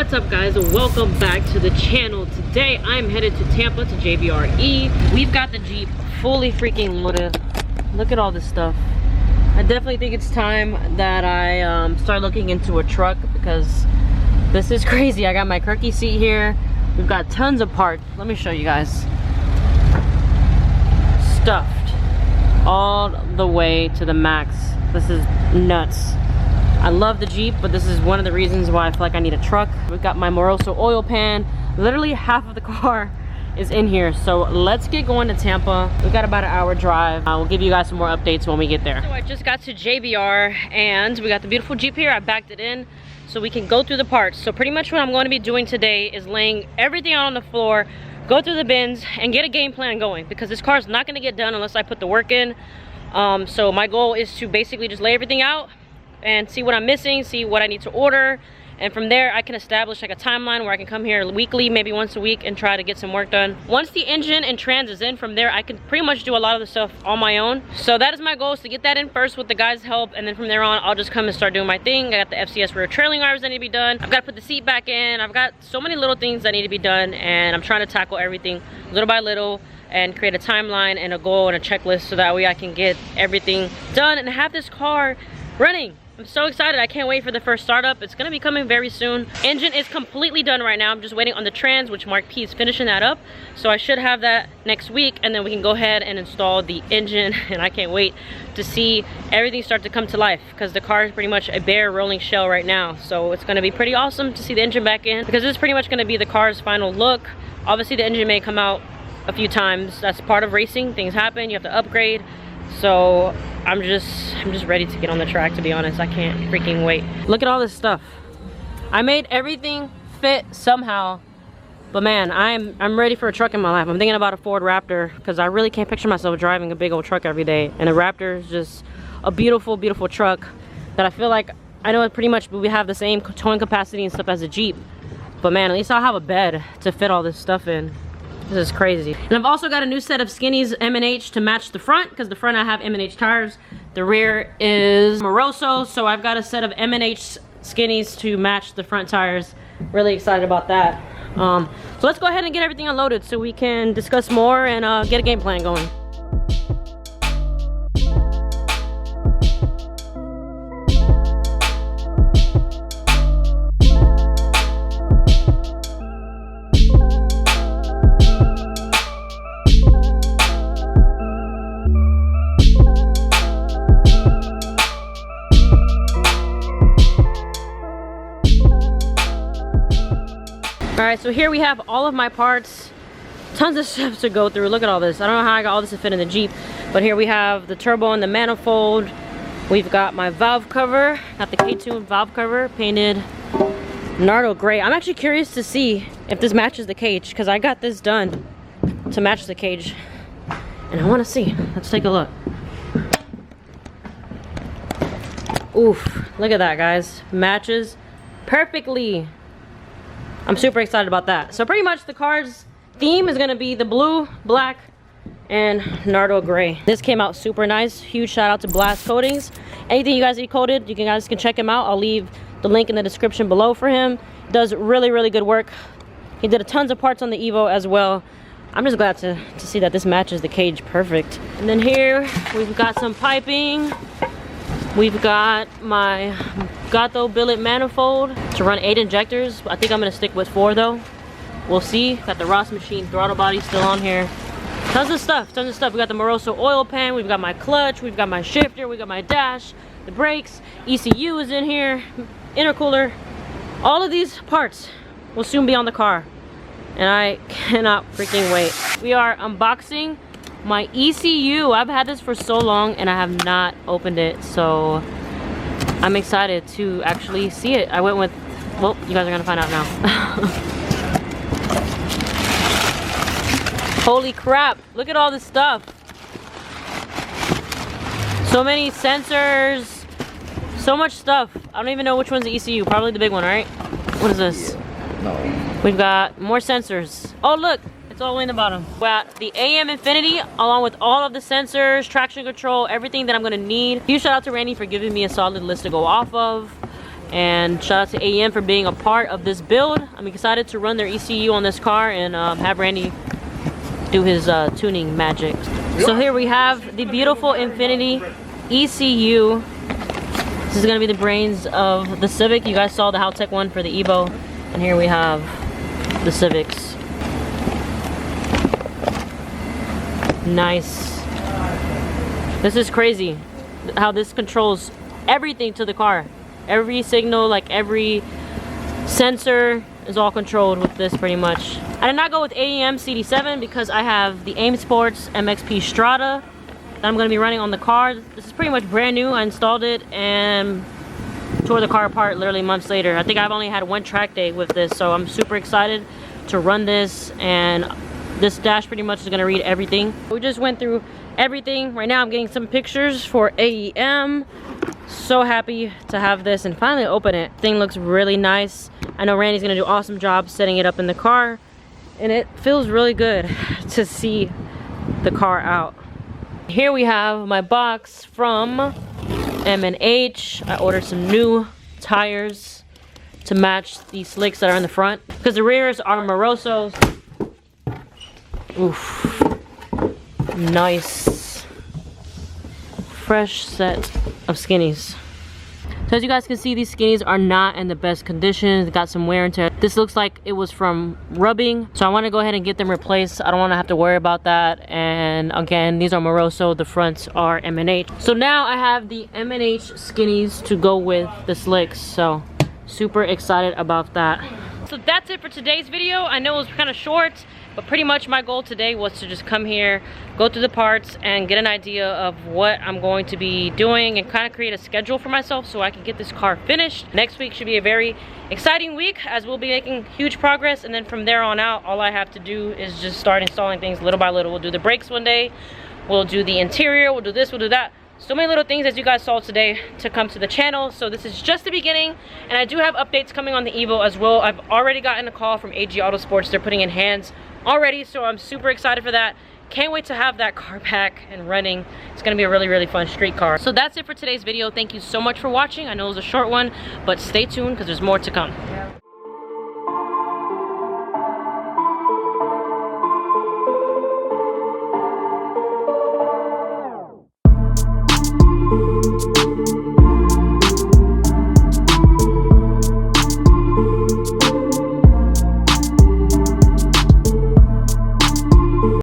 What's up, guys? Welcome back to the channel. Today I'm headed to Tampa to JVRE. We've got the Jeep fully freaking loaded. Look at all this stuff. I definitely think it's time that I start looking into a truck because this is crazy. I got my Kirky seat here. We've got tons of parts. Let me show you guys. Stuffed all the way to the max. This is nuts. I love the Jeep, but this is one of the reasons why I feel like I need a truck. We've got my Moroso oil pan. Literally half of the car is in here. So let's get going to Tampa. We've got about an hour drive. I will give you guys some more updates when we get there. So I just got to JVR and we got the beautiful Jeep here. I backed it in so we can go through the parts. So pretty much what I'm going to be doing today is laying everything out on the floor, go through the bins and get a game plan going because this car is not going to get done unless I put the work in. So my goal is to basically just lay everything out and see what I'm missing, see what I need to order, and from there I can establish like a timeline where I can come here weekly, maybe once a week, and try to get some work done. Once the engine and trans is in, from there I can pretty much do a lot of the stuff on my own. So that is my goal, is to get that in first with the guys' help, and then from there on I'll just come and start doing my thing. I got the FCS rear trailing irons that need to be done. I've got to put the seat back in. I've got so many little things that need to be done, and I'm trying to tackle everything little by little and create a timeline and a goal and a checklist so that way I can get everything done and have this car running. I'm so excited. I can't wait for the first startup. It's gonna be coming very soon. Engine is completely done right now. I'm just waiting on the trans, which Mark P is finishing that up. So I should have that next week, and then we can go ahead and install the engine. And I can't wait to see everything start to come to life because the car is pretty much a bare rolling shell right now. So it's gonna be pretty awesome to see the engine back in because this is pretty much gonna be the car's final look. Obviously the engine may come out a few times. That's part of racing. Things happen, you have to upgrade. So I'm just ready to get on the track, to be honest. I can't freaking wait. Look at all this stuff. I made everything fit somehow, but man, I'm ready for a truck in my life. I'm thinking about a Ford Raptor because I really can't picture myself driving a big old truck every day, and a Raptor is just a beautiful, beautiful truck that I feel like, I know it pretty much we have the same towing capacity and stuff as a Jeep, but man, at least I'll have a bed to fit all this stuff in. This is crazy. And I've also got a new set of Skinnies M&H to match the front, because the front I have M&H tires. The rear is Moroso, so I've got a set of M&H Skinnies to match the front tires. Really excited about that. So let's go ahead and get everything unloaded so we can discuss more and get a game plan going. Alright, so here we have all of my parts. Tons of stuff to go through. Look at all this. I don't know how I got all this to fit in the Jeep, but here we have the turbo and the manifold. We've got my valve cover. Got the K-Tune valve cover painted Nardo gray. I'm actually curious to see if this matches the cage because I got this done to match the cage. And I want to see. Let's take a look. Oof. Look at that, guys. Matches perfectly. I'm super excited about that. So pretty much the car's theme is gonna be the blue, black, and Nardo gray. This came out super nice. Huge shout out to Blast Coatings. Anything you guys need coated, you guys can check him out. I'll leave the link in the description below for him. Does really, really good work. He did a tons of parts on the Evo as well. I'm just glad to see that this matches the cage perfect. And then here, we've got some piping. We've got my Gato billet manifold to run 8 injectors. I think I'm gonna stick with 4 though. We'll see. Got the Ross machine throttle body still on here. Tons of stuff, tons of stuff. We got the Moroso oil pan, we've got my clutch, we've got my shifter, we got my dash, the brakes, ECU is in here, intercooler. All of these parts will soon be on the car. And I cannot freaking wait. We are unboxing my ECU. I've had this for so long and I have not opened it, so I'm excited to actually see it. I went with, well, you guys are gonna find out now. Holy crap, look at all this stuff. So many sensors, so much stuff. I don't even know which one's the ECU, probably the big one, right? What is this? Yeah, no. We've got more sensors. Oh look, it's all the way in the bottom. We got the AM Infinity along with all of the sensors, traction control, everything that I'm gonna need. Huge shout out to Randy for giving me a solid list to go off of. And shout out to AEM for being a part of this build. I'm excited to run their ECU on this car and have Randy do his tuning magic. So here we have the beautiful Infinity ECU. This is gonna be the brains of the Civic. You guys saw the Haltech one for the Evo, and here we have the Civics. Nice. This is crazy how this controls everything to the car. Every signal, like every sensor is all controlled with this pretty much. I did not go with AEM CD7 because I have the AIM Sports MXP Strata that I'm going to be running on the car. This is pretty much brand new. I installed it and tore the car apart literally months later. I think I've only had one track day with this, so I'm super excited to run this, and this dash pretty much is going to read everything. We just went through everything. Right now I'm getting some pictures for AEM. So happy to have this and finally open it. Thing looks really nice. I know Randy's gonna do an awesome job setting it up in the car, and it feels really good to see the car out. Here we have my box from M&H. I ordered some new tires to match the slicks that are in the front because the rears are Morosos. Oof. Nice. Fresh set of skinnies. So as you guys can see, these skinnies are not in the best condition. They got some wear and tear. This looks like it was from rubbing, so I want to go ahead and get them replaced. I don't want to have to worry about that. And again, these are Moroso, the fronts are M&H. So now I have the M&H skinnies to go with the slicks, so super excited about that. So that's it for today's video. I know it was kind of short, but pretty much my goal today was to just come here, go through the parts, and get an idea of what I'm going to be doing and kind of create a schedule for myself so I can get this car finished. Next week should be a very exciting week as we'll be making huge progress, and then from there on out, all I have to do is just start installing things little by little. We'll do the brakes one day, we'll do the interior, we'll do this, we'll do that. So many little things as you guys saw today to come to the channel. So this is just the beginning, and I do have updates coming on the Evo as well. I've already gotten a call from AG Autosports. They're putting in hands already, so I'm super excited for that. Can't wait to have that car back and running. It's gonna be a really, really fun street car. So that's it for today's video. Thank you so much for watching. I know it was a short one, but stay tuned because there's more to come.